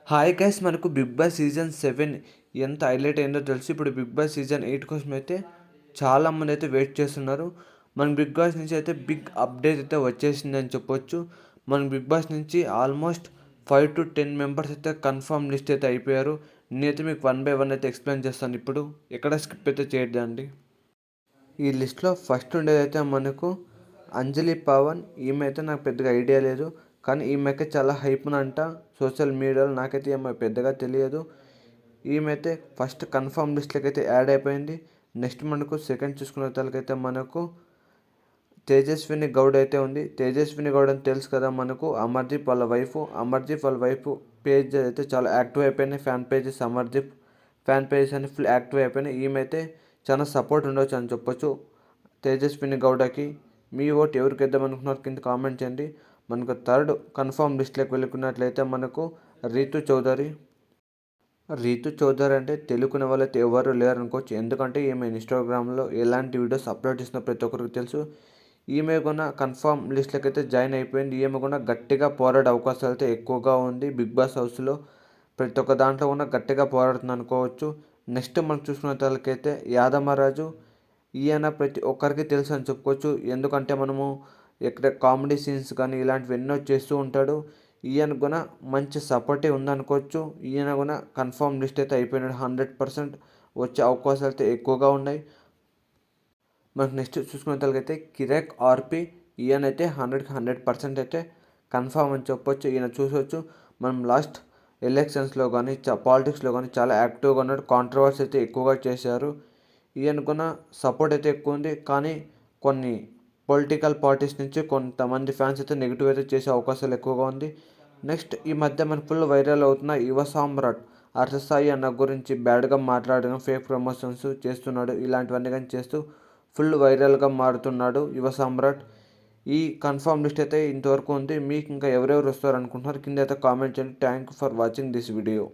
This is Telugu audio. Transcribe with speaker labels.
Speaker 1: హాయ్ గైస్, మనకు బిగ్ బాస్ సీజన్ 7 ఎంత హైలైట్ అయిందో తెలుసు. ఇప్పుడు బిగ్ బాస్ సీజన్ 8 కోసం అయితే చాలామంది అయితే వెయిట్ చేస్తున్నారు. మన బిగ్ బాస్ నుంచి అయితే బిగ్ అప్డేట్ అయితే వచ్చేసింది అని చెప్పొచ్చు. మన బిగ్ బాస్ నుంచి ఆల్మోస్ట్ 5 to 10 మెంబర్స్ అయితే కన్ఫర్మ్ లిస్ట్ అయితే అయిపోయారు. నేనైతే మీకు 1 by 1 అయితే ఎక్స్ప్లెయిన్ చేస్తాను. ఇప్పుడు ఎక్కడ స్కిప్ అయితే చేయొద్దండి. ఈ లిస్ట్లో ఫస్ట్ ఉండేదైతే మనకు అంజలి పవన్. ఈమె అయితే నాకు పెద్దగా ఐడియా లేదు, కానీ ఈమెకి చాలా హైప్నంట సోషల్ మీడియాలో. నాకైతే ఈమె పెద్దగా తెలియదు. ఈమె అయితే ఫస్ట్ కన్ఫర్మ్ లిస్ట్లోకి అయితే యాడ్ అయిపోయింది. నెక్స్ట్ మనకు సెకండ్ చూసుకునే వాళ్ళకైతే మనకు తేజస్విని గౌడ్ అయితే ఉంది. తేజస్విని గౌడ్ అని తెలుసు కదా మనకు, అమర్దీప్ వాళ్ళ వైఫ్ పేజ్ అయితే చాలా యాక్టివ్ అయిపోయినాయి. ఫ్యాన్ పేజెస్ అని ఫుల్ యాక్టివ్ అయిపోయినాయి. ఈమె అయితే చాలా సపోర్ట్ ఉండవచ్చు అని చెప్పొచ్చు తేజస్విని గౌడకి. మీ ఓట్ ఎవరికి వేద్దామనుకున్నారు కింద కామెంట్ చేయండి. మనకు థర్డ్ కన్ఫర్మ్ లిస్ట్లోకి వెళ్ళుకున్నట్లయితే మనకు రీతు చౌదరి అంటే తెలుగునే వాళ్ళైతే ఎవరు లేరు అనుకోవచ్చు. ఎందుకంటే ఈమె ఇన్స్టాగ్రామ్లో ఎలాంటి వీడియోస్ అప్లోడ్ చేసిన ప్రతి ఒక్కరికి తెలుసు. ఈమె కూడా కన్ఫర్మ్ లిస్ట్లోకి అయితే జాయిన్ అయిపోయింది. ఈమె కూడా గట్టిగా పోరాడే అవకాశాలు అయితే ఎక్కువగా ఉంది. బిగ్ బాస్ హౌస్లో ప్రతి ఒక్క దాంట్లో కూడా గట్టిగా పోరాడుతుంది అనుకోవచ్చు. నెక్స్ట్ మనం చూసుకున్న వాళ్ళకైతే యాదమరాజు. ఈయన ప్రతి ఒక్కరికి తెలుసు అని చెప్పుకోవచ్చు. ఎందుకంటే మనము ఎక్కడ కామెడీ సీన్స్ కానీ ఇలాంటివి ఎన్నో చేస్తూ ఉంటాడు. ఈయన కూడా మంచి సపోర్టే ఉందనుకోవచ్చు. ఈయన కూడా కన్ఫర్మ్ లిస్ట్ అయితే అయిపోయినాడు. 100% వచ్చే అవకాశాలు అయితే ఎక్కువగా ఉన్నాయి. మనకు నెక్స్ట్ చూసుకున్నట్లయితే కిరాక్ ఆర్పి. ఈయనైతే 100% అయితే కన్ఫర్మ్ అని చెప్పొచ్చు. ఈయన చూసొచ్చు మనం లాస్ట్ ఎలక్షన్స్లో కానీ పాలిటిక్స్లో కానీ చాలా యాక్టివ్గా ఉన్నాడు. కాంట్రవర్సీ అయితే ఎక్కువగా చేశారు. ఈయనకున్న సపోర్ట్ అయితే ఎక్కువ ఉంది. కానీ కొన్ని పొలిటికల్ పార్టీస్ నుంచి కొంతమంది ఫ్యాన్స్ అయితే నెగిటివ్ అయితే చేసే అవకాశాలు ఎక్కువగా ఉంది. నెక్స్ట్ ఈ మధ్య మన ఫుల్ వైరల్ అవుతున్న యువ సామ్రాట్ అర్ససాయి అన్న గురించి బ్యాడ్గా మాట్లాడడం, ఫేక్ ప్రమోషన్స్ చేస్తున్నాడు. ఇలాంటివన్నీ కానీ చేస్తూ ఫుల్ వైరల్గా మారుతున్నాడు యువ సామ్రాట్. ఈ కన్ఫర్మ్ లిస్ట్ అయితే ఇంతవరకు ఉంది. మీకు ఇంకా ఎవరెవరు వస్తారు అనుకుంటున్నారు కింద అయితే కామెంట్ చేయండి. Thank you for watching this video.